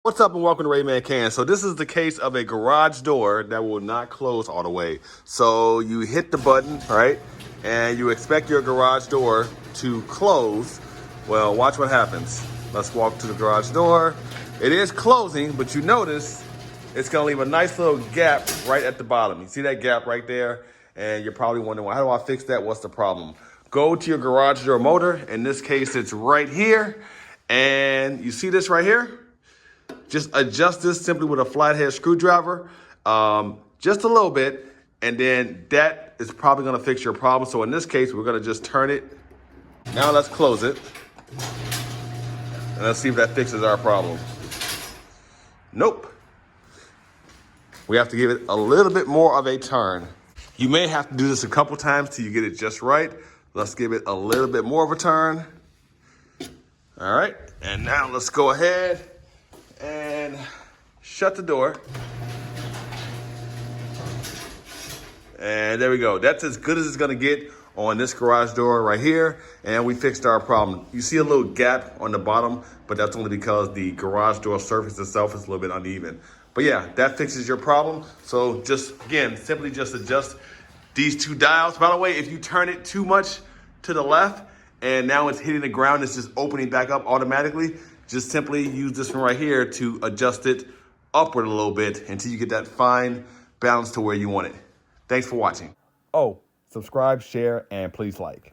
What's up and welcome to Rayman Can. So this is the case of a garage door that will not close all the way. So you hit the button, right? And you expect your garage door to close. Well, watch what happens. Let's walk to the garage door. It is closing, but you notice it's gonna leave a nice little gap right at the bottom. You see that gap right there? And you're probably wondering, well, how do I fix that? What's the problem? Go to your garage door motor. In this case, it's right here. And you see this right here? Just adjust this simply with a flathead screwdriver, just a little bit, and then that is probably gonna fix your problem. So in this case, we're gonna just turn it. Now let's close it. And let's see if that fixes our problem. Nope. We have to give it a little bit more of a turn. You may have to do this a couple times till you get it just right. Let's give it a little bit more of a turn. All right, and now let's go ahead and shut the door. And there we go. That's as good as it's gonna get on this garage door right here. And we fixed our problem. You see a little gap on the bottom, but that's only because the garage door surface itself is a little bit uneven. But yeah, that fixes your problem. So just, again, simply just adjust these two dials. By the way, if you turn it too much to the left and now it's hitting the ground, it's just opening back up automatically. Just simply use this one right here to adjust it upward a little bit until you get that fine balance to where you want it. Thanks for watching. Oh, subscribe, share, and please like.